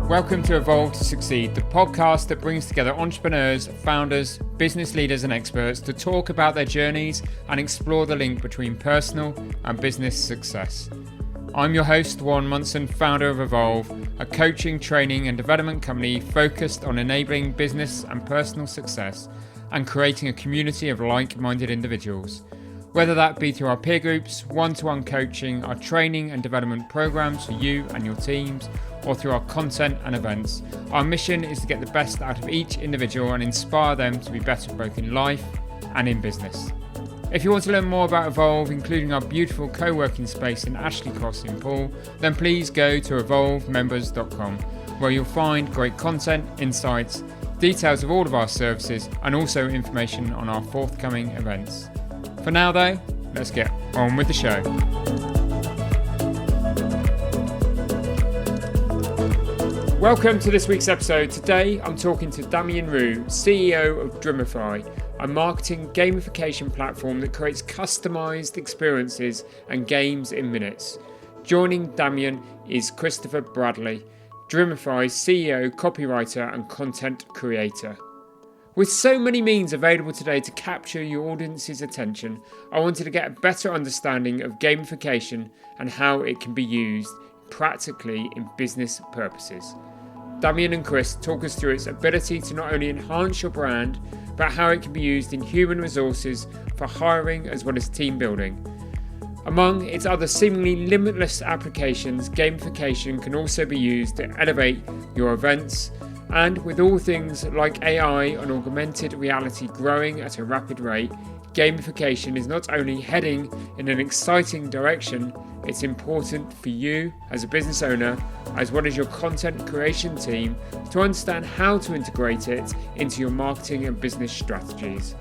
Welcome to Evolve to Succeed, the podcast that brings together entrepreneurs, founders, business leaders and experts to talk about their journeys and explore the link between personal and business success. I'm your host, Warren Munson, founder of Evolve, a coaching, training and development company focused on enabling business and personal success and creating a community of like-minded individuals. Whether that be through our peer groups, one-to-one coaching, our training and development programs for you and your teams, or through our content and events, our mission is to get the best out of each individual and inspire them to be better both in life and in business. If you want to learn more about Evolve, including our beautiful co-working space in Ashley Cross in Poole, then please go to evolvemembers.com, where you'll find great content, insights, details of all of our services, and also information on our forthcoming events. For now though, let's get on with the show. Welcome to this week's episode. Today I'm talking to Damien Roux, CEO of Drimify, a marketing gamification platform that creates customized experiences and games in minutes. Joining Damien is Christopher Bradley, Drimify's CEO, copywriter and content creator. With so many means available today to capture your audience's attention, I wanted to get a better understanding of gamification and how it can be used practically in business purposes. Damien and Chris talk us through its ability to not only enhance your brand, but how it can be used in human resources for hiring as well as team building. Among its other seemingly limitless applications, gamification can also be used to elevate your events. And with all things like AI and augmented reality growing at a rapid rate, gamification is not only heading in an exciting direction, it's important for you as a business owner, as well as your content creation team, to understand how to integrate it into your marketing and business strategies.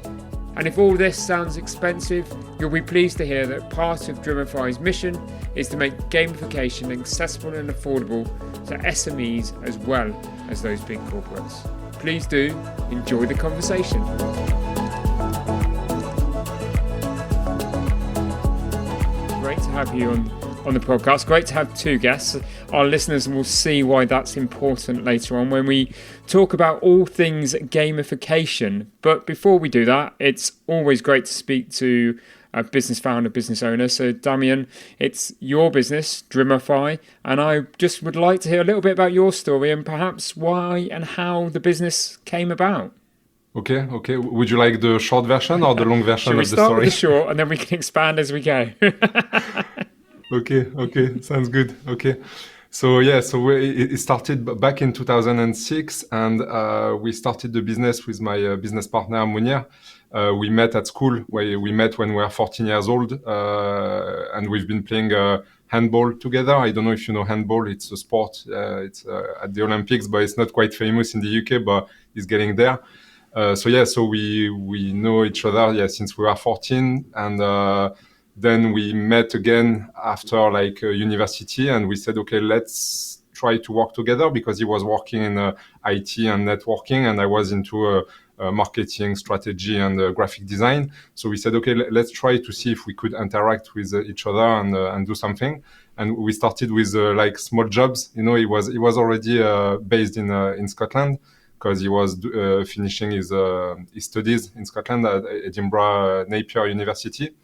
And if all this sounds expensive, you'll be pleased to hear that part of Drimify's mission is to make gamification accessible and affordable to SMEs as well as those big corporates. Please do enjoy the conversation. Great to have you on the podcast. Great to have two guests. Our listeners will see why that's important later on when we talk about all things gamification. But before we do that, it's always great to speak to a business founder, business owner. So Damien, it's your business, Drimify, and I just would like to hear a little bit about your story and perhaps why and how the business came about. Okay. Would you like the short version or the long version of the story? Shall we start with the short and then we can expand as we go? Okay, sounds good. Okay, so it started back in 2006, and we started the business with my business partner Munir. We met at school. We met when we were 14 years old, and we've been playing handball together. I don't know if you know handball. It's a sport. It's at the Olympics, but it's not quite famous in the UK, but it's getting there. So we know each other since we were 14, and then we met again after university, and we said, okay, let's try to work together, because he was working in IT and networking, and I was into marketing strategy and graphic design. So we said, okay, let's try to see if we could interact with each other and do something. And we started with small jobs. You know, he was already based in Scotland, because he was finishing his studies in Scotland at Edinburgh Napier University.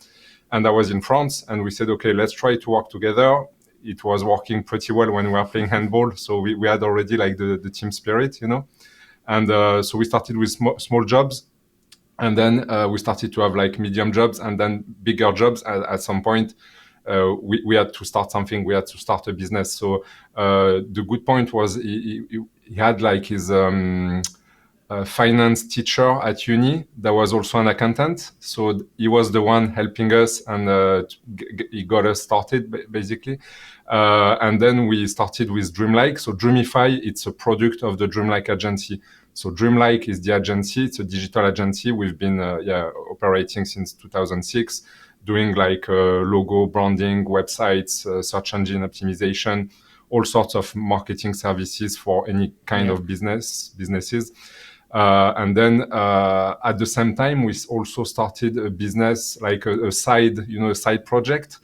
And I was in France, and we said, okay, let's try to work together. It was working pretty well when we were playing handball. So we had already the team spirit, you know. And so we started with small jobs. And then we started to have medium jobs and then bigger jobs. At some point, we had to start something. We had to start a business. So the good point was he had his finance teacher at uni that was also an accountant. So he was the one helping us, and he got us started basically. And then we started with Dreamlike. So Drimify, it's a product of the Dreamlike agency. So Dreamlike is the agency. It's a digital agency. We've been operating since 2006, doing logo branding, websites, search engine optimization, all sorts of marketing services for any kind of businesses. And then at the same time, we also started a business, a side project.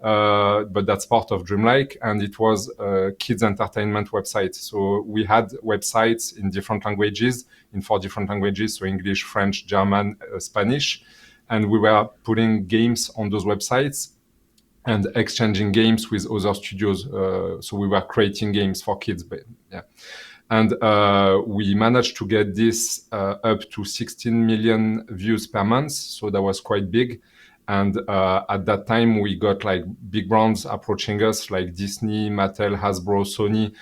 but that's part of Dreamlike, and it was a kids entertainment website. So we had websites in different languages, in 4 different languages, so English, French, German, Spanish, and we were putting games on those websites and exchanging games with other studios. So we were creating games for kids. And we managed to get this up to 16 million views per month. So that was quite big. And at that time, we got like big brands approaching us like Disney, Mattel, Hasbro, Sony,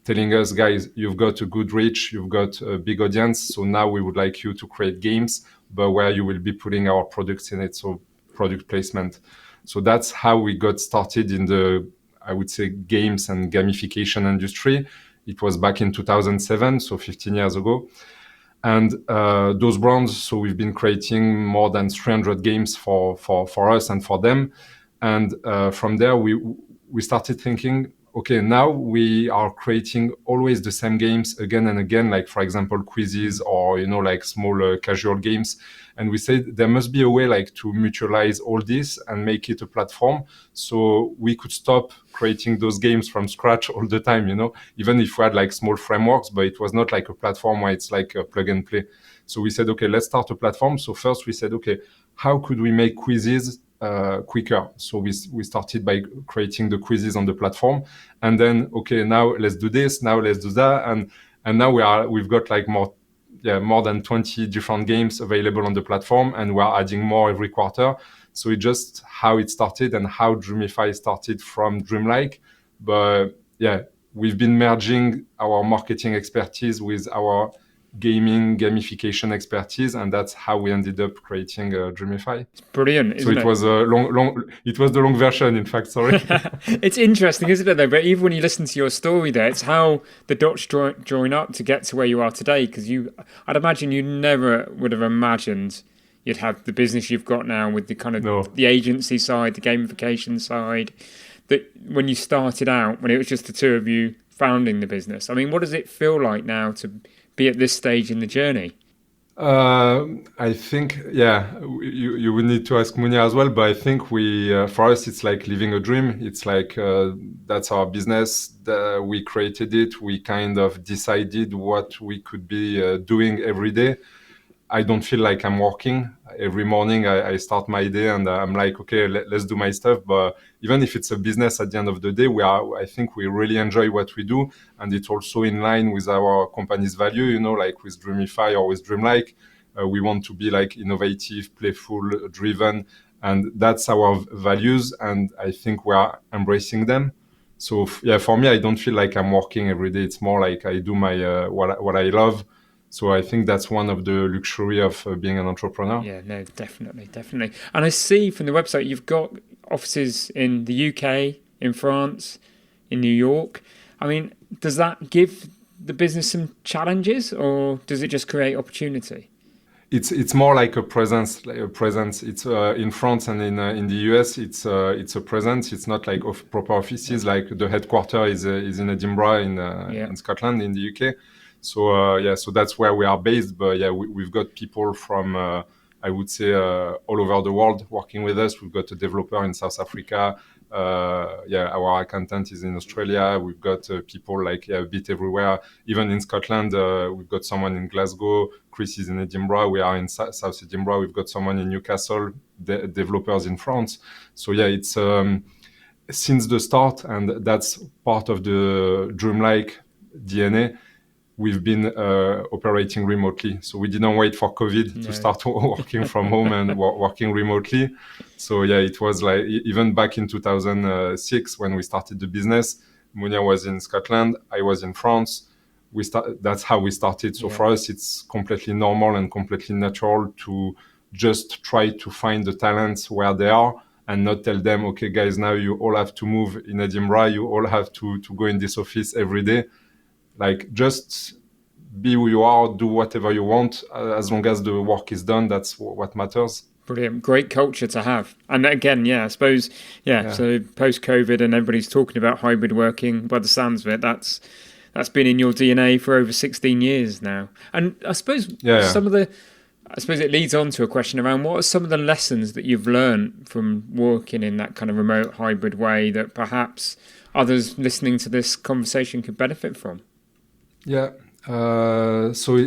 telling us, guys, you've got a good reach, you've got a big audience. So now we would like you to create games, but where you will be putting our products in it. So product placement. So that's how we got started in the, I would say, games and gamification industry. It was back in 2007, so 15 years ago. And those brands, so we've been creating more than 300 games for us and for them. And from there, we started thinking, okay, now we are creating always the same games again and again, like, for example, quizzes or, like small casual games. And we said there must be a way like to mutualize all this and make it a platform. So we could stop creating those games from scratch all the time, even if we had like small frameworks, but it was not like a platform where it's like a plug and play. So we said, okay, let's start a platform. So first we said, okay, how could we make quizzes quicker? So we started by creating the quizzes on the platform, and then, okay, now let's do this, now let's do that. And now we've got like more than 20 different games available on the platform, and we're adding more every quarter. So it's just how it started and how Drimify started from Dreamlike. But yeah, we've been merging our marketing expertise with our gamification expertise, and that's how we ended up creating Drimify. It's brilliant, isn't it? So it was a it was the long version, in fact, sorry. It's interesting, isn't it, though? But even when you listen to your story there, it's how the dots join up to get to where you are today. Because I'd imagine you never would have imagined you'd have the business you've got now with the kind of the agency side, the gamification side, that when you started out, when it was just the two of you founding the business. I mean, what does it feel like now to be at this stage in the journey? I think, you would need to ask Munia as well, but I think for us, it's like living a dream. It's like, that's our business. We created it. We kind of decided what we could be doing every day. I don't feel like I'm working. Every morning I start my day and I'm like, okay, let's do my stuff. But even if it's a business, at the end of the day, I think we really enjoy what we do. And it's also in line with our company's value, like with Drimify or with Dreamlike. We want to be like innovative, playful, driven. And that's our values. And I think we are embracing them. So for me, I don't feel like I'm working every day. It's more like I do my what I love. So I think that's one of the luxury of being an entrepreneur. Yeah, no, definitely. And I see from the website you've got offices in the UK, in France, in New York. I mean, does that give the business some challenges, or does it just create opportunity? It's more like a presence. It's in France and in the US. It's a presence. It's not like proper offices. Like the headquarters is in Edinburgh in Scotland, in the UK. So so that's where we are based. But we've got people from I would say all over the world working with us. We've got a developer in South Africa. Our accountant is in Australia. We've got people like a bit everywhere. Even in Scotland, we've got someone in Glasgow. Chris is in Edinburgh. We are in South Edinburgh. We've got someone in Newcastle. Developers in France. So it's since the start, and that's part of the Dreamlike DNA. We've been operating remotely. So we didn't wait for COVID to start working from home and working remotely. So it was like, even back in 2006 when we started the business, Munia was in Scotland, I was in France. That's how we started. So for us, it's completely normal and completely natural to just try to find the talents where they are and not tell them, okay, guys, now you all have to move in Edinburgh. You all have to go in this office every day. Like, just be who you are, do whatever you want. As long as the work is done, that's what matters. Brilliant. Great culture to have. And again, I suppose, so post-COVID and everybody's talking about hybrid working, by the sounds of it, that's been in your DNA for over 16 years now. And I suppose some of the, I suppose it leads on to a question around what are some of the lessons that you've learned from working in that kind of remote hybrid way that perhaps others listening to this conversation could benefit from? Yeah. So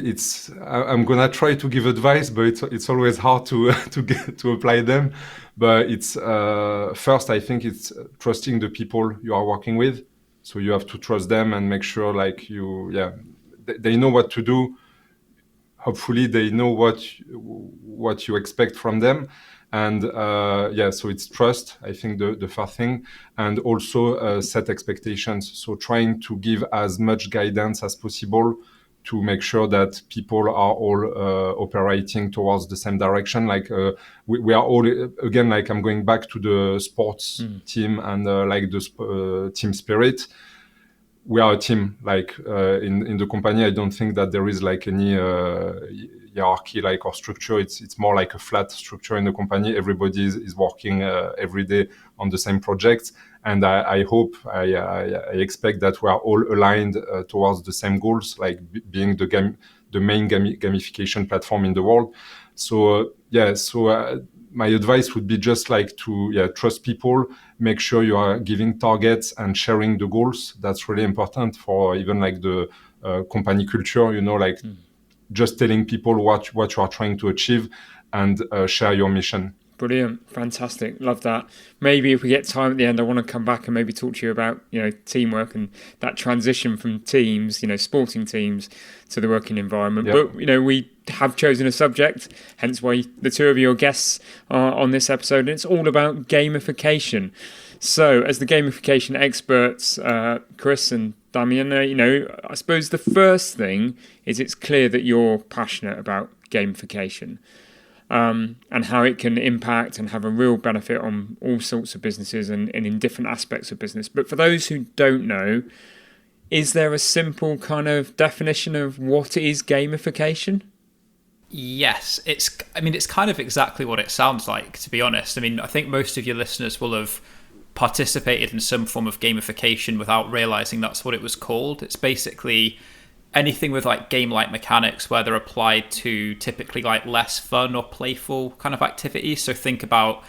I'm gonna try to give advice, but it's always hard to to apply them. But it's first, I think it's trusting the people you are working with. So you have to trust them and make sure like they know what to do. Hopefully they know what you expect from them. And so it's trust, I think the first thing, and also set expectations. So trying to give as much guidance as possible to make sure that people are all operating towards the same direction. Like we are all, again, like I'm going back to the sports team and like the team spirit. We are a team, like in the company. I don't think that there is like any hierarchy, like or structure. It's more like a flat structure in the company. Everybody is working every day on the same projects, and I hope, I expect that we are all aligned towards the same goals, like being the main gamification platform in the world. So my advice would be just like to trust people, make sure you are giving targets and sharing the goals. That's really important for even like the company culture, like just telling people what you are trying to achieve and share your mission. Brilliant. Fantastic. Love that. Maybe if we get time at the end, I want to come back and maybe talk to you about, teamwork and that transition from teams, sporting teams to the working environment. Yep. But, we have chosen a subject, hence why the two of your guests are on this episode, and it's all about gamification. So as the gamification experts, Chris and Damien, I suppose the first thing is it's clear that you're passionate about gamification. And how it can impact and have a real benefit on all sorts of businesses and in different aspects of business. But for those who don't know, is there a simple kind of definition of what is gamification? Yes, it's kind of exactly what it sounds like, to be honest. I mean, I think most of your listeners will have participated in some form of gamification without realizing that's what it was called. It's basically anything with like game-like mechanics where they're applied to typically like less fun or playful kind of activities. So think about,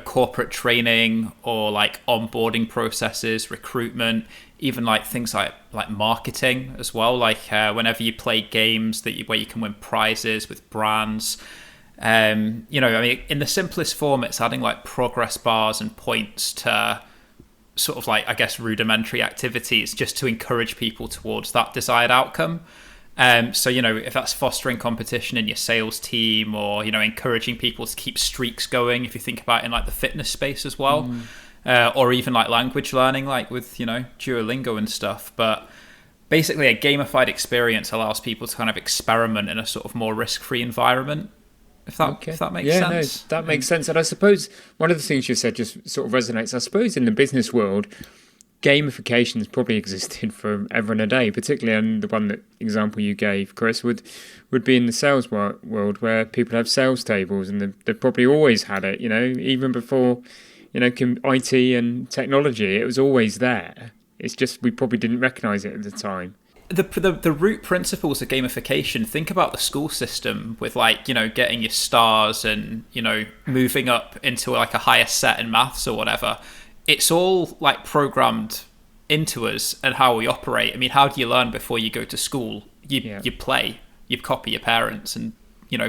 corporate training or like onboarding processes, recruitment, even like things like marketing as well. Like whenever you play games where you can win prizes with brands. In the simplest form, it's adding like progress bars and points to sort of like, I guess, rudimentary activities just to encourage people towards that desired outcome. So, if that's fostering competition in your sales team or, encouraging people to keep streaks going, if you think about it in like the fitness space as well, or even like language learning, like with, Duolingo and stuff. But basically a gamified experience allows people to kind of experiment in a sort of more risk-free environment. If that makes sense. No, that makes sense. And I suppose one of the things you said just sort of resonates. I suppose in the business world, gamification has probably existed forever and a day, particularly in the example you gave, Chris, would be in the sales world where people have sales tables, and they've probably always had it, even before, IT and technology, it was always there. It's just we probably didn't recognise it at the time. The root principles of gamification, think about the school system with like, getting your stars and, moving up into like a higher set in maths or whatever. It's all like programmed into us and how we operate. I mean, how do you learn before you go to school? You play, you copy your parents and,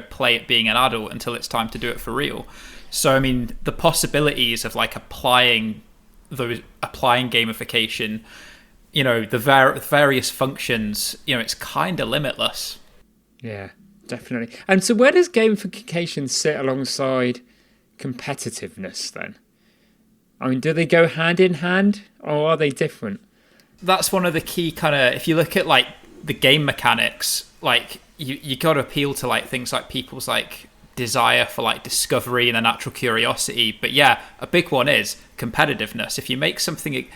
play at being an adult until it's time to do it for real. So, I mean, the possibilities of like applying gamification, the various functions, it's kind of limitless. Yeah, definitely. And so where does gamification sit alongside competitiveness then? I mean, do they go hand in hand or are they different? That's one of the key kind of, if you look at like the game mechanics, like you got to appeal to like things like people's like desire for like discovery and a natural curiosity. But yeah, a big one is competitiveness. If you make something,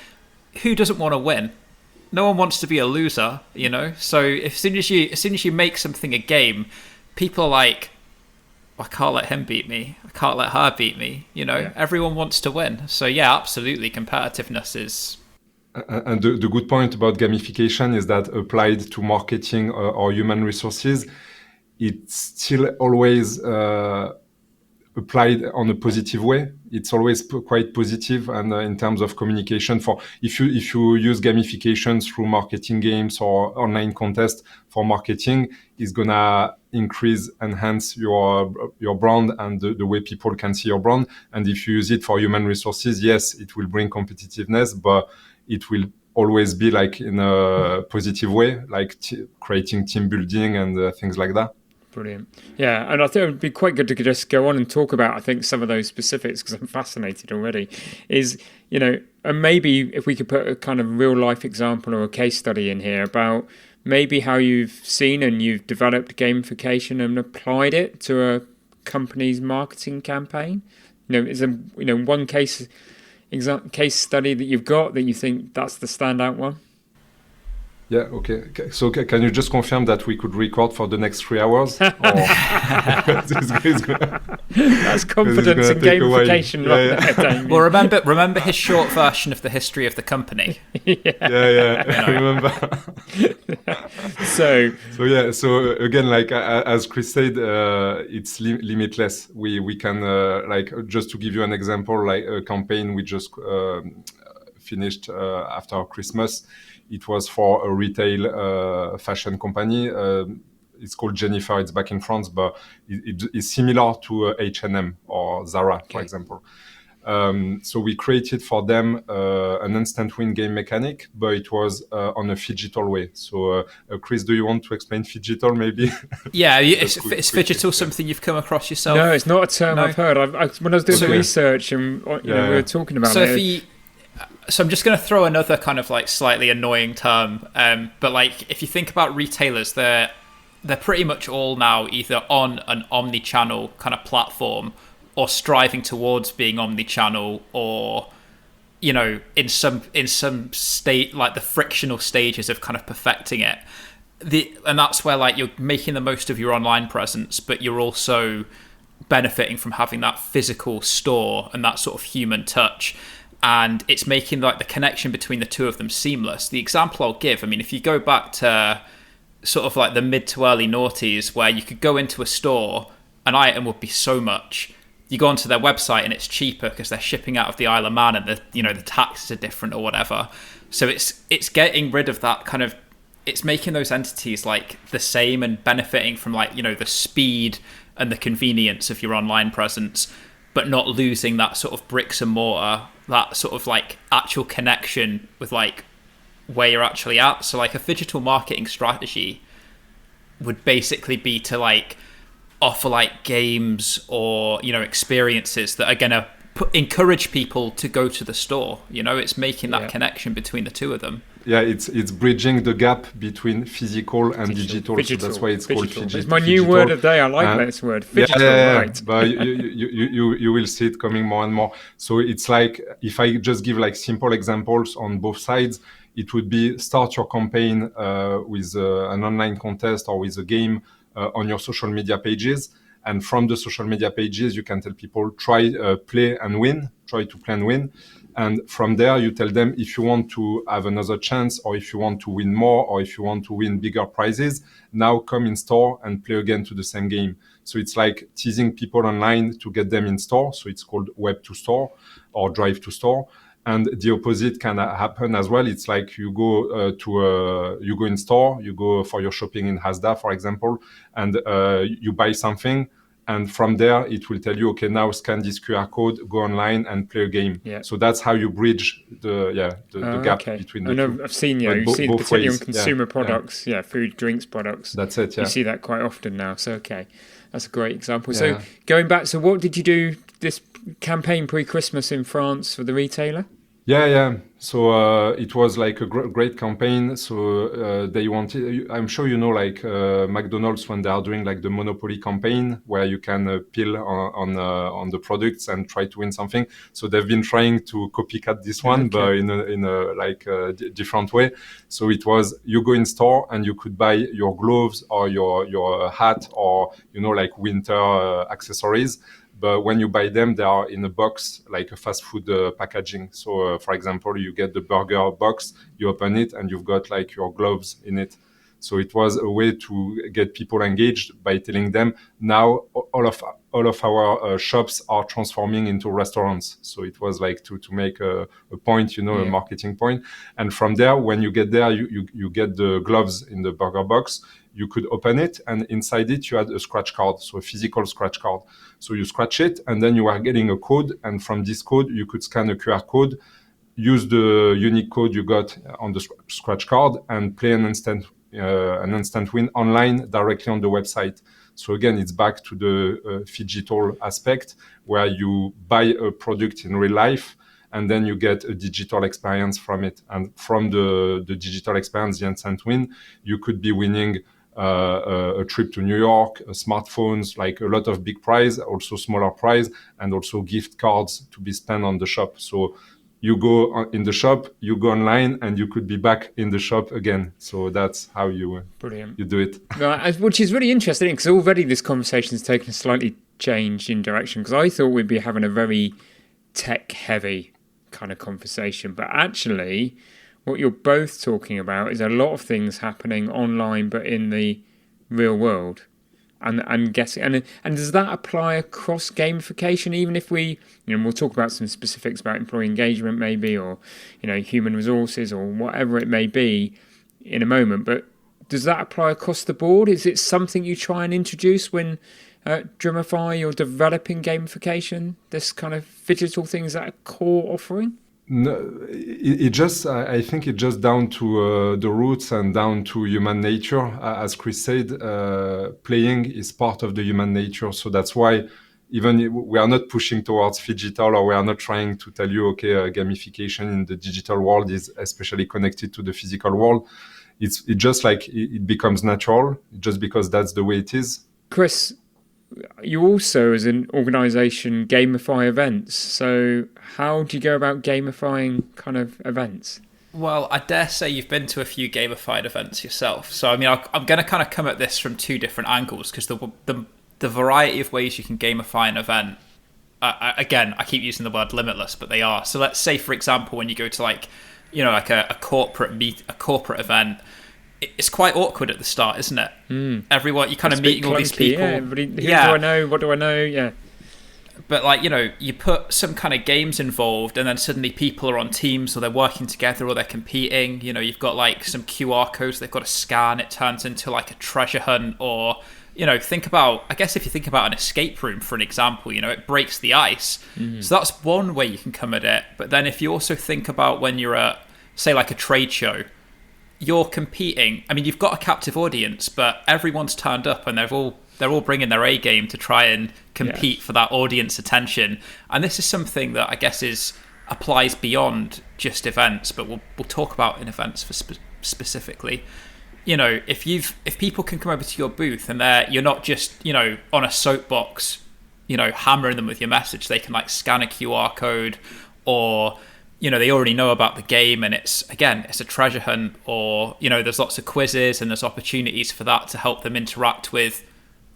who doesn't want to win? No one wants to be a loser, So as soon as you make something a game, people are like, I can't let him beat me. I can't let her beat me. Everyone wants to win. So yeah, absolutely, competitiveness is. And the good point about gamification is that applied to marketing or human resources, it's still always applied on a positive way. It's always quite positive, and in terms of communication, for if you use gamification through marketing games or online contests for marketing, is gonna enhance your brand and the way people can see your brand. And if you use it for human resources, yes, it will bring competitiveness, but it will always be like in a positive way, like creating team building and things like that. Brilliant. Yeah, and I think it would be quite good to just go on and talk about, I think, some of those specifics, because I'm fascinated already. And maybe if we could put a kind of real life example or a case study in here about maybe how you've seen and you've developed gamification and applied it to a company's marketing campaign. Is there one case study that you've got that you think that's the standout one? Yeah, okay. So can you just confirm that we could record for the next 3 hours? That's confidence in gamification. Yeah. Well, remember his short version of the history of the company. I remember. So again, like as Chris said, it's limitless. We can like, just to give you an example, like a campaign we just finished after Christmas. It was for a retail fashion company. It's called Drimify. It's back in France, but it is similar to H&M or Zara, for example. So we created for them an instant win game mechanic, but it was on a phygital way. So Chris, do you want to explain phygital maybe? Yeah, is phygital something you've come across yourself? No, it's not a term I've heard. When I was doing the research and we were talking about it. So I'm just going to throw another kind of like slightly annoying term, but like if you think about retailers, they're pretty much all now either on an omni-channel kind of platform or striving towards being omni-channel, or in some state, like the frictional stages of kind of perfecting it. And that's where like you're making the most of your online presence, but you're also benefiting from having that physical store and that sort of human touch. And it's making like the connection between the two of them seamless. The example I'll give, I mean, if you go back to sort of like the mid to early noughties, where you could go into a store, an item would be so much. You go onto their website and it's cheaper because they're shipping out of the Isle of Man and the taxes are different or whatever. So it's getting rid of that kind of, it's making those entities like the same and benefiting from like, the speed and the convenience of your online presence, but not losing that sort of bricks and mortar, that sort of like actual connection with like where you're actually at. So like a digital marketing strategy would basically be to like offer like games or, experiences that are going to encourage people to go to the store. It's making that connection between the two of them. Yeah, it's bridging the gap between physical and digital. So that's why it's called phygital. It's my new word of the day. I like this word. Phygital, right. But you will see it coming more and more. So it's like, if I just give like simple examples on both sides, it would be start your campaign with an online contest or with a game on your social media pages. And from the social media pages, you can tell people, try to play and win. And from there, you tell them if you want to have another chance, or if you want to win more, or if you want to win bigger prizes, now come in store and play again to the same game. So it's like teasing people online to get them in store. So it's called web to store or drive to store. And the opposite can happen as well. It's like you go you go in store, you go for your shopping in Asda, for example, and you buy something. And from there, it will tell you, okay, now scan this QR code, go online and play a game. Yeah. So that's how you bridge the gap between the two. I've seen, you've seen particularly on consumer products, food, drinks products. That's it, You see that quite often now. So, that's a great example. Yeah. So going back, so what did you do this campaign pre-Christmas in France for the retailer? Yeah. So it was like a great campaign. So they wanted, I'm sure like McDonald's, when they are doing like the Monopoly campaign, where you can peel on the products and try to win something. So they've been trying to copycat this one, but in a different way. So it was, you go in store and you could buy your gloves or your hat or like winter accessories. But when you buy them, they are in a box, like a fast food packaging. So, for example, you get the burger box, you open it, and you've got like your gloves in it. So it was a way to get people engaged by telling them now all of our shops are transforming into restaurants. So it was like to make a point, a marketing point. And from there, when you get there, you get the gloves in the burger box. You could open it, and inside it you had a scratch card, so a physical scratch card. So you scratch it, and then you are getting a code, and from this code you could scan a QR code, use the unique code you got on the scratch card, and play an instant win online directly on the website. So again, it's back to the phygital aspect, where you buy a product in real life, and then you get a digital experience from it. And from the digital experience, the instant win, you could be winning a trip to New York, smartphones, like a lot of big prize, also smaller prize, and also gift cards to be spent on the shop. So you go in the shop, you go online, and you could be back in the shop again. So that's how you do it. Right, which is really interesting, because already this conversation has taken a slightly change in direction, because I thought we'd be having a very tech-heavy kind of conversation, but actually what you're both talking about is a lot of things happening online but in the real world, and guessing, and does that apply across gamification, even if we'll talk about some specifics about employee engagement maybe, or human resources or whatever it may be in a moment, but does that apply across the board? Is it something you try and introduce when Drimify or developing gamification, this kind of digital thing, is that a core offering? No, I think it just down to the roots and down to human nature. As Chris said, playing is part of the human nature. So that's why even we are not pushing towards phygital, or we are not trying to tell you, gamification in the digital world is especially connected to the physical world. It just like it becomes natural, just because that's the way it is. Chris, you also, as an organisation, gamify events. So how do you go about gamifying kind of events? Well, I dare say you've been to a few gamified events yourself. So, I mean, I'm going to kind of come at this from two different angles, because the variety of ways you can gamify an event, again, I keep using the word limitless, but they are. So let's say, for example, when you go to like a corporate event, it's quite awkward at the start, isn't it? Everyone, you're kind of meeting all these people. Yeah, everybody, who do I know? What do I know? Yeah. But you put some kind of games involved, and then suddenly people are on teams, or they're working together, or they're competing. You've got like some QR codes they've got to scan. It turns into like a treasure hunt, or think about, I guess if you think about an escape room, for an example, it breaks the ice. So that's one way you can come at it. But then if you also think about when you're at, say, like a trade show, you're competing. I mean, you've got a captive audience, but everyone's turned up, and they're all bringing their A game to try and compete for that audience attention. And this is something that I guess applies beyond just events, but we'll talk about in events for specifically. If people can come over to your booth, and you're not just on a soapbox, hammering them with your message. They can like scan a QR code, or they already know about the game, and it's a treasure hunt, or there's lots of quizzes, and there's opportunities for that to help them interact with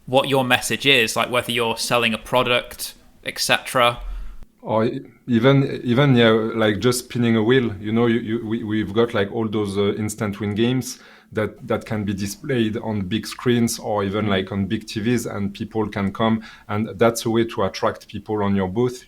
what your message is, like whether you're selling a product, etc. Or even like just spinning a wheel. We've got like all those instant win games that can be displayed on big screens, or even like on big TVs, and people can come, and that's a way to attract people on your booth.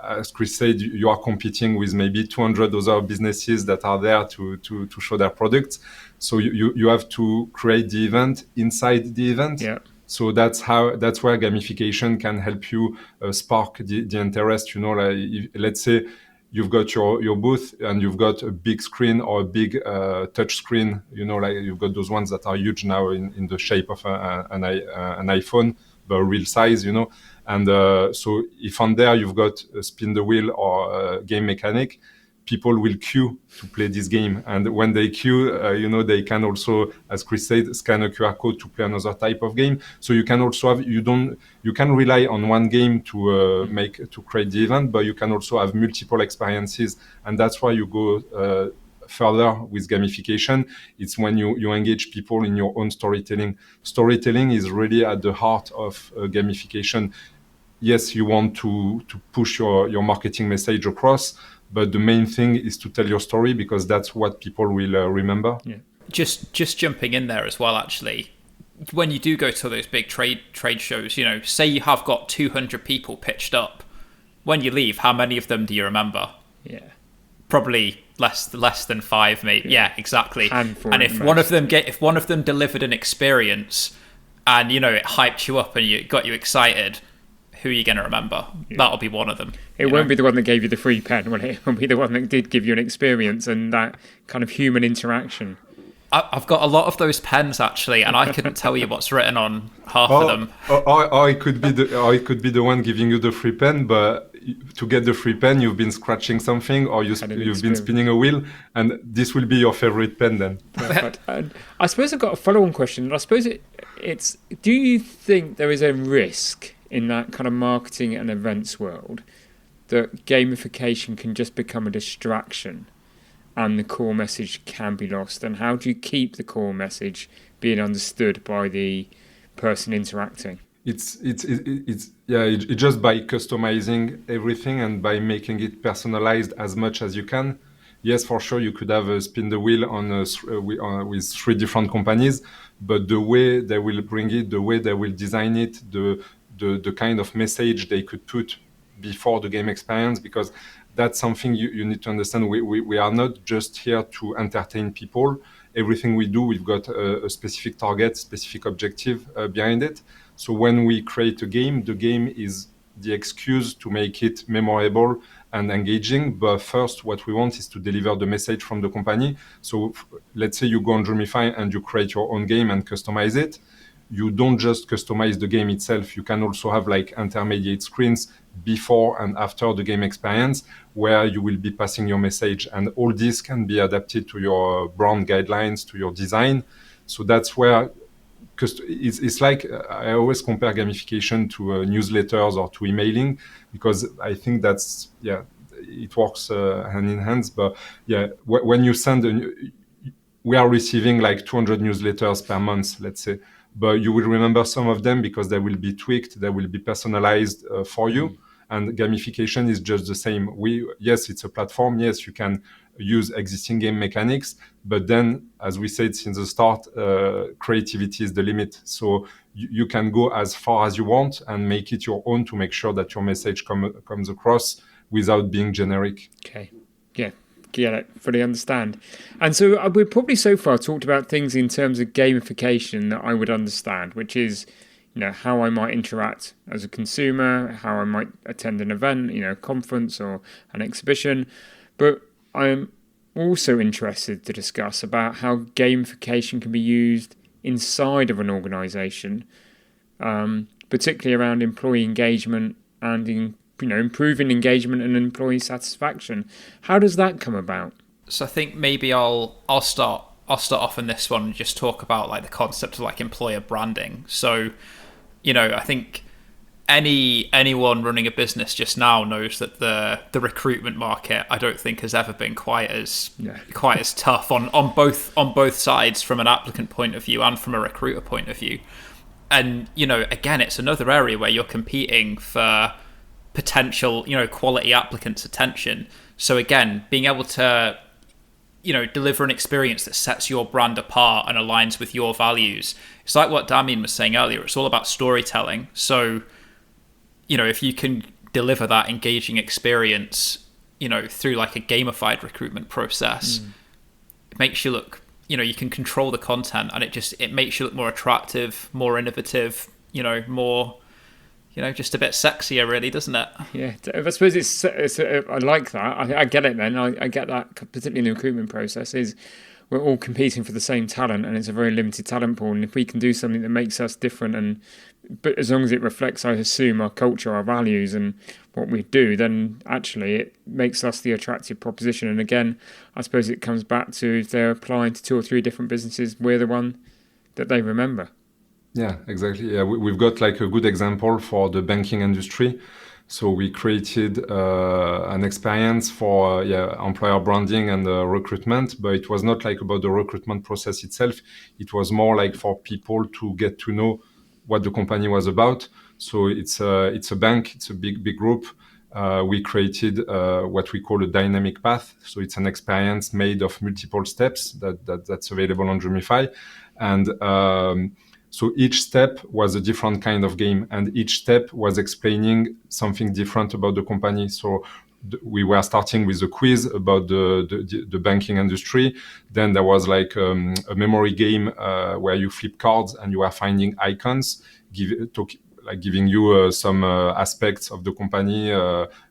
As Chris said, you are competing with maybe 200 other businesses that are there to show their products. So you have to create the event inside the event. Yeah. So that's where gamification can help you spark the interest. Let's say you've got your booth, and you've got a big screen or a big touch screen. You've got those ones that are huge now in the shape of an iPhone, but real size. And so if on there you've got a spin the wheel or a game mechanic, people will queue to play this game. And when they queue, they can also, as Chris said, scan a QR code to play another type of game. So you can also have, you can rely on one game to create the event, but you can also have multiple experiences. And that's why you go further with gamification. It's when you engage people in your own storytelling. Storytelling is really at the heart of gamification. Yes, you want to push your marketing message across, but the main thing is to tell your story, because that's what people will remember. Yeah. Just jumping in there as well, actually. When you do go to those big trade shows, say you have got 200 people pitched up. When you leave, how many of them do you remember? Yeah. Probably less than 5, maybe. Yeah, exactly. Handful And if one of them delivered an experience, and it hyped you up and you got you excited, who are you going to remember? Yeah. That'll be one of them. It won't be the one that gave you the free pen, will it? It will be the one that did give you an experience and that kind of human interaction. I've got a lot of those pens, actually, and I couldn't tell you what's written on half of them. Or it could be the one giving you the free pen, but to get the free pen, you've been scratching something, or you've been spinning a wheel, and this will be your favorite pen then. Perfect. I suppose I've got a follow-on question. I suppose it's. Do you think there is a risk in that kind of marketing and events world that gamification can just become a distraction and the core message can be lost? And how do you keep the core message being understood by the person interacting? It's just by customizing everything and by making it personalized as much as you can. Yes, for sure, you could have a spin the wheel with 3 different companies, but the way they will bring it, the way they will design it, the kind of message they could put before the game experience, because that's something you need to understand. We are not just here to entertain people. Everything we do, we've got a specific target, specific objective behind it. So when we create a game, the game is the excuse to make it memorable and engaging. But first, what we want is to deliver the message from the company. So let's say you go on Drimify and you create your own game and customize it. You don't just customize the game itself. You can also have like intermediate screens before and after the game experience where you will be passing your message. And all this can be adapted to your brand guidelines, to your design. So that's where it's like I always compare gamification to newsletters or to emailing, because I think that's, it works hand in hand. But when you send we are receiving like 200 newsletters per month, let's say, but you will remember some of them because they will be tweaked, they will be personalized for you. And gamification is just the same. Yes, it's a platform. Yes, you can use existing game mechanics, but then, as we said since the start, creativity is the limit. So you can go as far as you want and make it your own to make sure that your message comes across without being generic. Okay, yeah, get it, fully understand. And so we've probably so far talked about things in terms of gamification that I would understand, which is, how I might interact as a consumer, how I might attend an event, a conference or an exhibition. But I'm also interested to discuss about how gamification can be used inside of an organization, particularly around employee engagement and improving engagement and employee satisfaction. How does that come about? So I think maybe I'll start off in this one and just talk about like the concept of like employer branding. So I think anyone running a business just now knows that the recruitment market, I don't think, has ever been quite as tough on both sides, from an applicant point of view and from a recruiter point of view. And again, it's another area where you're competing for potential quality applicants' attention. So again, being able to deliver an experience that sets your brand apart and aligns with your values. It's like what Damien was saying earlier. It's all about storytelling. So, if you can deliver that engaging experience, through like a gamified recruitment process, it makes you look, you can control the content, and it makes you look more attractive, more innovative, more, just a bit sexier, really, doesn't it? Yeah, I suppose it's I like that. I get it then. I get that, particularly in the recruitment process, is we're all competing for the same talent, and it's a very limited talent pool. And if we can do something that makes us different, but as long as it reflects, I assume, our culture, our values, and what we do, then actually it makes us the attractive proposition. And again, I suppose it comes back to, if they're applying to 2 or 3 different businesses, we're the one that they remember. Yeah, exactly. Yeah, we've got like a good example for the banking industry. So we created an experience for employer branding and recruitment, but it was not like about the recruitment process itself. It was more like for people to get to know what the company was about. So it's a bank, it's a big group. we created what we call a dynamic path. So it's an experience made of multiple steps that's available on Drimify. And so each step was a different kind of game, and each step was explaining something different about the company. So we were starting with a quiz about the banking industry. Then there was like a memory game where you flip cards and you are finding icons, giving you some aspects of the company,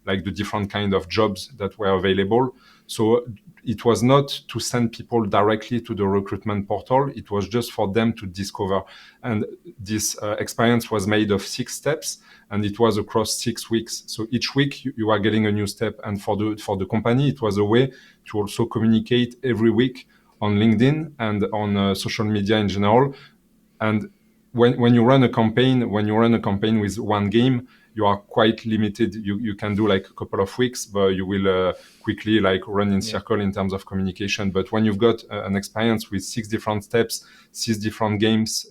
like the different kind of jobs that were available. So it was not to send people directly to the recruitment portal. It was just for them to discover. And this experience was made of 6 steps, and it was across 6 weeks. So each week you are getting a new step. And for the company, it was a way to also communicate every week on LinkedIn and on social media in general. And when you run a campaign with one game, you are quite limited. You can do like a couple of weeks, but you will quickly like run in circle in terms of communication. But when you've got an experience with 6 different steps, 6 different games,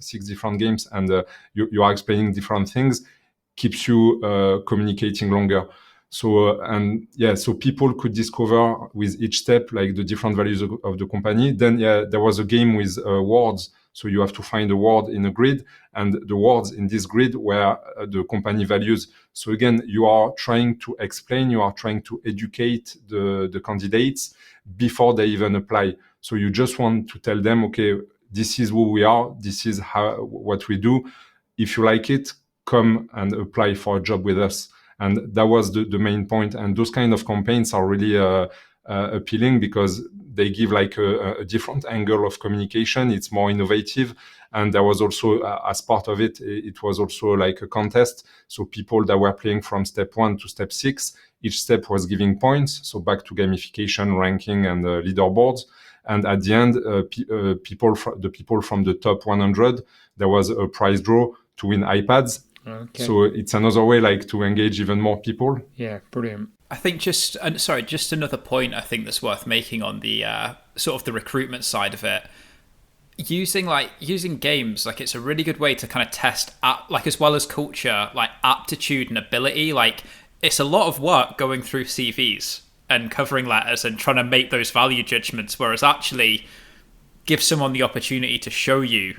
and you are explaining different things, keeps you communicating longer. So so people could discover with each step like the different values of the company. Then there was a game with words. So you have to find a word in a grid, and the words in this grid were the company values. So again, you are trying to explain, you are trying to educate the candidates before they even apply. So you just want to tell them, okay, this is who we are, this is what we do. If you like it, come and apply for a job with us. And that was the main point. And those kind of campaigns are really appealing because they give like a different angle of communication. It's more innovative. And there was also, as part of it, it was also like a contest. So people that were playing from step 1 to step 6, each step was giving points. So back to gamification, ranking, and leaderboards. And at the end, the people from the top 100, there was a prize draw to win iPads. Okay. So it's another way like to engage even more people. Yeah, brilliant. I think just another point I think that's worth making on the sort of the recruitment side of it. Using games, like it's a really good way to kind of test like as well as culture, like aptitude and ability. Like it's a lot of work going through CVs and covering letters and trying to make those value judgments, whereas actually give someone the opportunity to show you,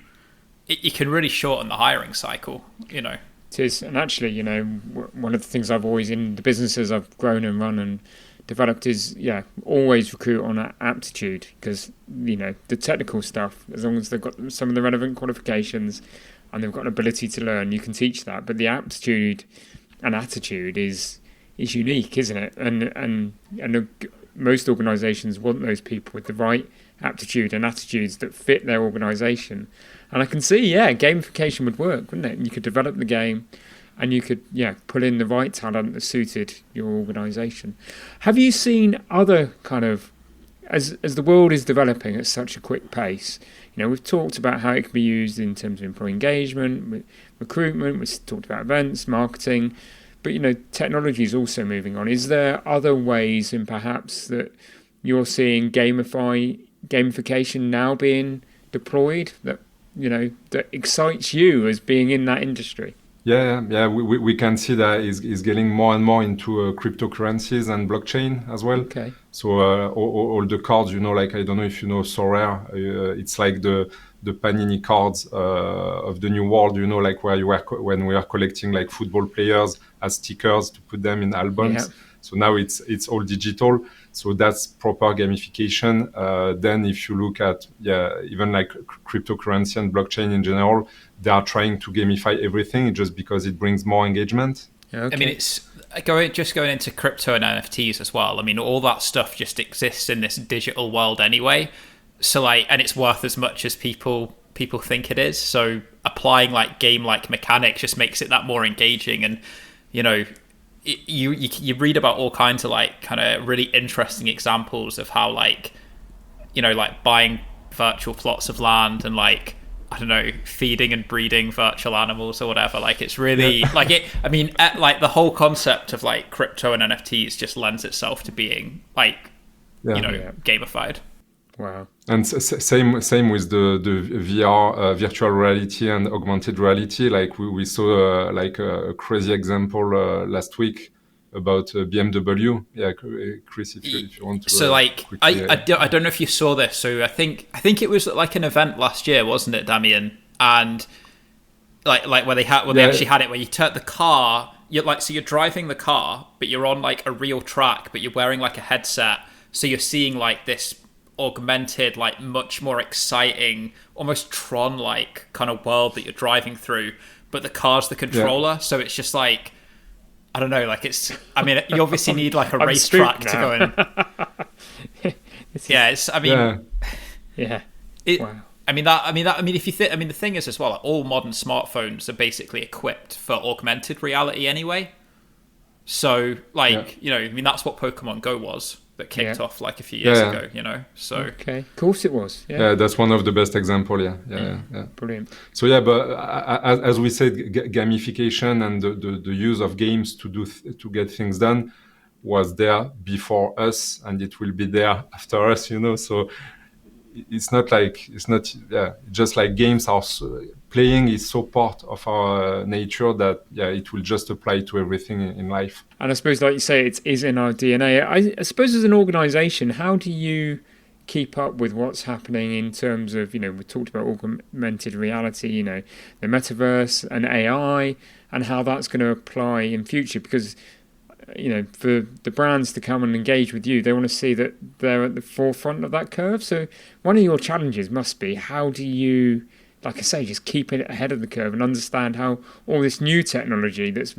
you can really shorten the hiring cycle, you know. It is, and actually, you know, one of the things I've always, in the businesses I've grown and run and developed is, always recruit on aptitude, because, you know, the technical stuff, as long as they've got some of the relevant qualifications and they've got an ability to learn, you can teach that. But the aptitude and attitude is unique, isn't it? And most organisations want those people with the right aptitude and attitudes that fit their organisation. And I can see, gamification would work, wouldn't it? And you could develop the game and you could, pull in the right talent that suited your organisation. Have you seen other kind of, as the world is developing at such a quick pace, you know, we've talked about how it can be used in terms of employee engagement, recruitment, we've talked about events, marketing, but, you know, technology is also moving on. Is there other ways in perhaps that you're seeing gamification now being deployed that, you know, that excites you as being in that industry? We can see that is getting more and more into cryptocurrencies and blockchain as well. Okay. So all the cards, you know, like I don't know if you know Sorare, it's like the Panini cards of the new world, you know, like when we are collecting like football players as stickers to put them in albums. Yeah. So now it's all digital. So that's proper gamification. Then if you look at, even like cryptocurrency and blockchain in general, they are trying to gamify everything just because it brings more engagement. Okay. I mean, it's going into crypto and NFTs as well. I mean, all that stuff just exists in this digital world anyway. So like, and it's worth as much as people think it is. So applying like game-like mechanics just makes it that more engaging. And, you know, you read about all kinds of like kind of really interesting examples of how like, you know, like buying virtual plots of land and like, I don't know, feeding and breeding virtual animals or whatever. Like it's really like it. I mean, like the whole concept of like crypto and NFTs just lends itself to being like, gamified. Wow. And same with the VR, virtual reality and augmented reality. Like we saw like a crazy example last week about BMW. Yeah, Chris, if you want to. So like, quickly, I don't know if you saw this. So I think it was like an event last year, wasn't it, Damien? And like where they actually had it where you turn the car. You're driving the car, but you're on like a real track, but you're wearing like a headset, so you're seeing like this augmented, like much more exciting, almost Tron-like kind of world that you're driving through. But the car's the controller, so it's just like, I don't know, like it's. I mean, you obviously need like a racetrack to go in. Yeah, it's. I mean, yeah. Wow. I mean, if you think, I mean, the thing is as well, like, all modern smartphones are basically equipped for augmented reality anyway. So, like, you know, I mean, that's what Pokemon Go was that kicked off like a few years ago, you know. So, okay, of course it was. Yeah, that's one of the best examples. Yeah. Brilliant. So yeah, but as we said, gamification and the use of games to get things done was there before us, and it will be there after us. You know, so. It's not just like games are playing is so part of our nature that it will just apply to everything in life. And I suppose, like you say, it is in our DNA. I suppose as an organization, how do you keep up with what's happening in terms of, you know, we talked about augmented reality, you know, the metaverse and AI, and how that's going to apply in future? Because, you know, for the brands to come and engage with you, they want to see that they're at the forefront of that curve. So one of your challenges must be, how do you, like I say, just keep it ahead of the curve and understand how all this new technology that's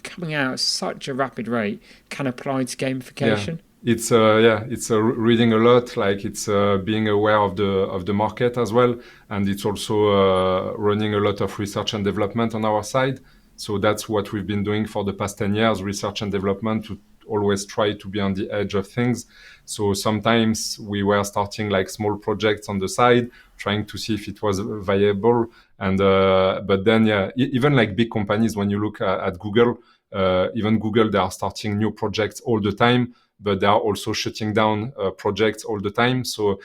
coming out at such a rapid rate can apply to gamification? It's reading a lot, like it's being aware of the market as well, and it's also running a lot of research and development on our side. So that's what we've been doing for the past 10 years, research and development, to always try to be on the edge of things. So sometimes we were starting like small projects on the side, trying to see if it was viable. And but then, even like big companies, when you look at Google, even Google, they are starting new projects all the time, but they are also shutting down projects all the time. So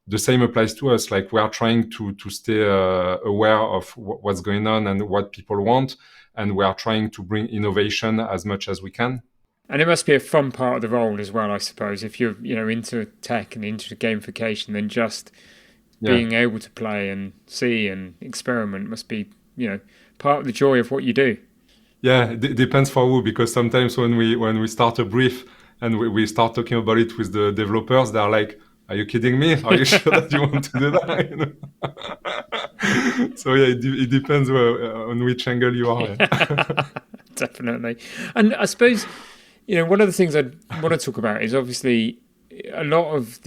the same applies to us. Like, we are trying to stay aware of what's going on and what people want. And we are trying to bring innovation as much as we can. And it must be a fun part of the role as well, I suppose. If you're, you know, into tech and into gamification, then just being able to play and see and experiment must be, you know, part of the joy of what you do. Yeah, it depends for who, because sometimes when we start a brief and we start talking about it with the developers, they're like, "Are you kidding me? Are you sure that you want to do that?" You know? So it depends on which angle you are. Definitely. And I suppose, you know, one of the things I want to talk about is obviously a lot of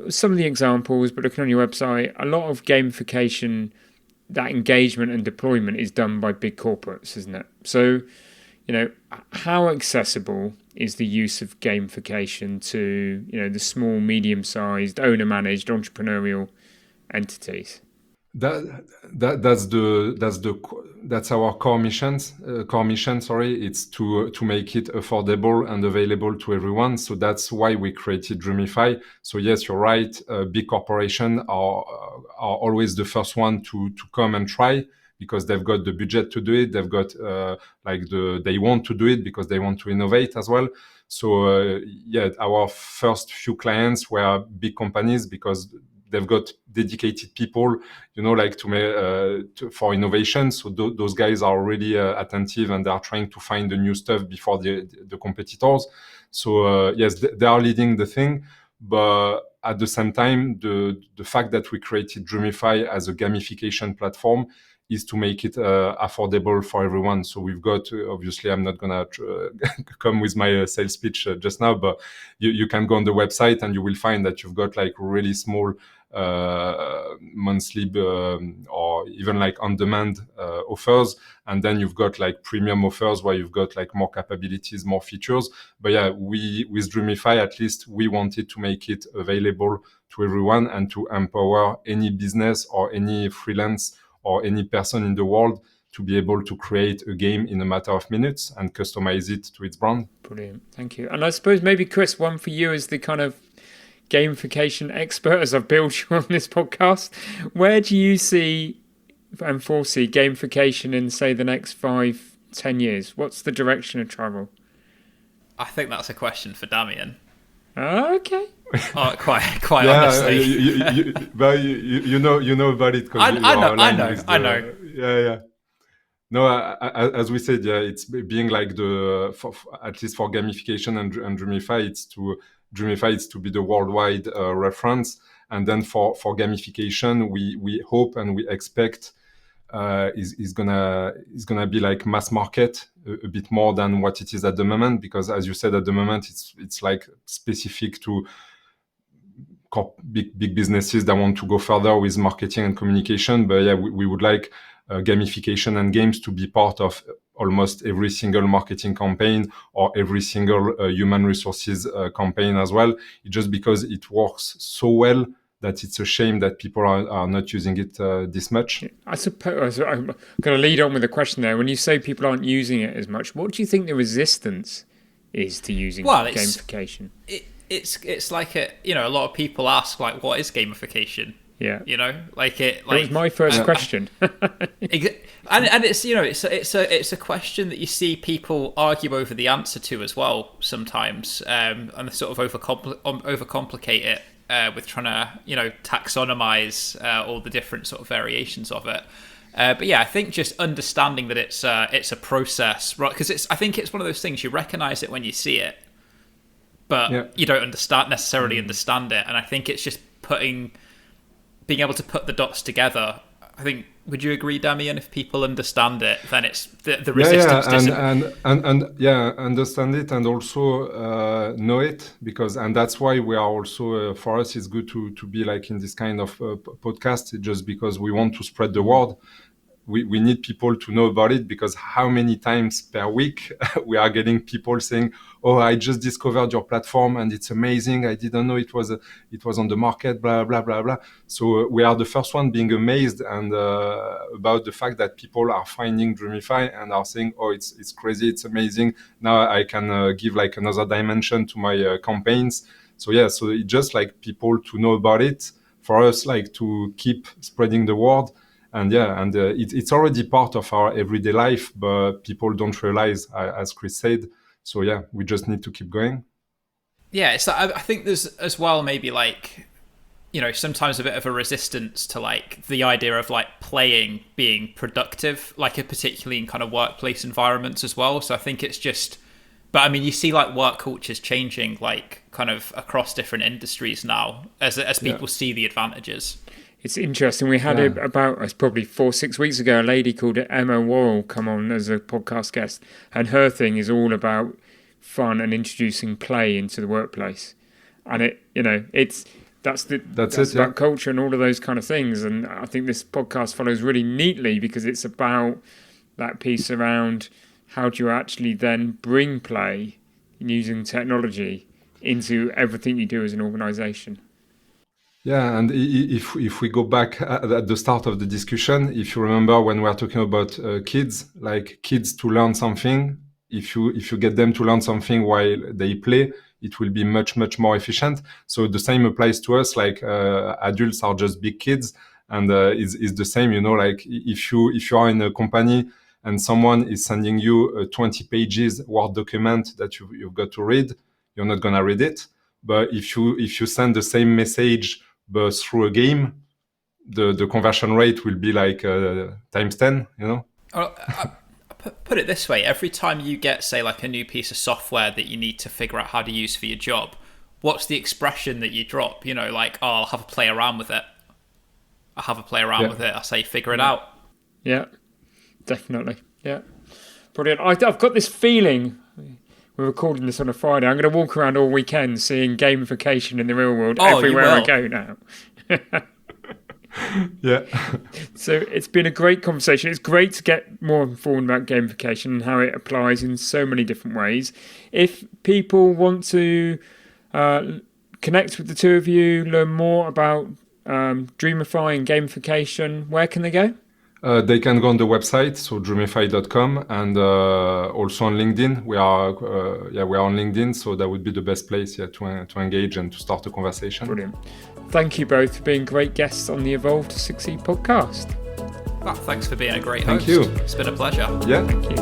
some of the examples, but looking on your website, a lot of gamification, that engagement and deployment is done by big corporates, isn't it? So, you know, how accessible is the use of gamification to, you know, the small, medium-sized, owner-managed, entrepreneurial entities? That's our core mission. It's to make it affordable and available to everyone. So that's why we created Drimify. So yes, you're right. Big corporations are always the first one to come and try, because they've got the budget to do it. They've got they want to do it because they want to innovate as well. So our first few clients were big companies, because they've got dedicated people, you know, like for innovation. So those guys are really attentive, and they are trying to find the new stuff before the competitors. So yes, they are leading the thing. But at the same time, the fact that we created Drimify as a gamification platform is to make it affordable for everyone. So we've got, obviously, I'm not going to come with my sales pitch just now, but you can go on the website and you will find that you've got like really small monthly or even like on-demand offers. And then you've got like premium offers where you've got like more capabilities, more features. But yeah, with Drimify, at least we wanted to make it available to everyone and to empower any business or any freelance or any person in the world to be able to create a game in a matter of minutes and customize it to its brand. Brilliant. Thank you. And I suppose maybe, Chris, one for you as the kind of gamification expert, as I've billed you on this podcast. Where do you see and foresee gamification in, say, the next 5-10 years? What's the direction of travel? I think that's a question for Damien. Okay. Oh, quite honestly. But you know about it because I know. Yeah. No, as we said, yeah, it's being like at least for gamification and Drimify, it's to be the worldwide reference, and then for gamification, we hope and we expect is gonna be like mass market a bit more than what it is at the moment, because as you said, at the moment it's like specific to big businesses that want to go further with marketing and communication. But yeah, we would like gamification and games to be part of almost every single marketing campaign or every single human resources campaign as well. Just because it works so well that it's a shame that people are not using it this much. I suppose I'm going to lead on with a question there. When you say people aren't using it as much, what do you think the resistance is to using gamification? It's like a lot of people ask, like, what is gamification? Yeah, it was my first question. And it's a question that you see people argue over the answer to as well sometimes, and they sort of overcomplicate it with trying to taxonomize all the different sort of variations of it. But yeah, I think just understanding that it's a process, right? Because I think it's one of those things, you recognize it when you see it, but you don't necessarily understand it. And I think it's just being able to put the dots together. I think, would you agree, Damien? If people understand it, then it's the resistance understand it and also know it, and that's why we are also for us it's good to be like in this kind of podcast, just because we want to spread the word. We need people to know about it, because how many times per week we are getting people saying, "Oh, I just discovered your platform and it's amazing. I didn't know it was on the market, blah, blah, blah, blah." So we are the first one being amazed and about the fact that people are finding Drimify and are saying, "Oh, it's crazy. It's amazing. Now I can give like another dimension to my campaigns." So yeah, so it's just like people to know about it, for us like to keep spreading the word. And it's already part of our everyday life, but people don't realize, as Chris said. So yeah, we just need to keep going. Yeah, I think there's as well maybe like, sometimes a bit of a resistance to like the idea of like playing being productive, like particularly in kind of workplace environments as well. So I think it's just, but I mean, you see like work cultures changing like kind of across different industries now as people see the advantages. It's interesting. We had about probably 4-6 weeks ago, a lady called Emma Worrell come on as a podcast guest, and her thing is all about fun and introducing play into the workplace. And that's about culture and all of those kind of things. And I think this podcast follows really neatly, because it's about that piece around how do you actually then bring play using technology into everything you do as an organization. Yeah, and if we go back at the start of the discussion, if you remember when we were talking about kids to learn something, if you get them to learn something while they play, it will be much more efficient. So the same applies to us. Like adults are just big kids, and it's the same. Like if you are in a company and someone is sending you a 20 pages Word document that you've got to read, you're not gonna read it. But if you send the same message but through a game, the conversion rate will be like times 10, Put it this way, every time you get, say, like a new piece of software that you need to figure out how to use for your job, what's the expression that you drop? Like, "Oh, I'll have a play around with it. I say, figure it out." Yeah, definitely. Yeah. Brilliant. I've got this feeling, we're recording this on a Friday, I'm going to walk around all weekend seeing gamification in the real world everywhere I go now. Yeah. So it's been a great conversation. It's great to get more informed about gamification and how it applies in so many different ways. If people want to connect with the two of you, learn more about Drimify and gamification, where can they go? They can go on the website, so drimify.com, and also on LinkedIn. We are on LinkedIn, so that would be the best place to engage and to start a conversation. Brilliant. Thank you both for being great guests on the Evolve to Succeed podcast. Well, thanks for being a great host. Thank you. It's been a pleasure. Yeah. Thank you.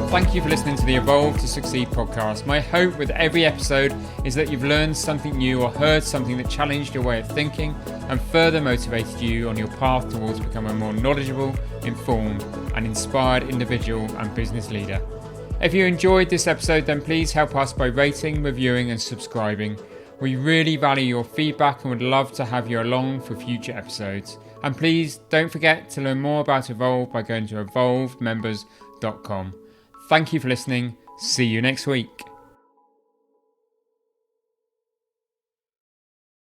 Thank you for listening to the Evolve to Succeed podcast. My hope with every episode is that you've learned something new or heard something that challenged your way of thinking and further motivated you on your path towards becoming a more knowledgeable, informed and inspired individual and business leader. If you enjoyed this episode, then please help us by rating, reviewing and subscribing. We really value your feedback and would love to have you along for future episodes. And please don't forget to learn more about Evolve by going to evolvemembers.com. Thank you for listening. See you next week.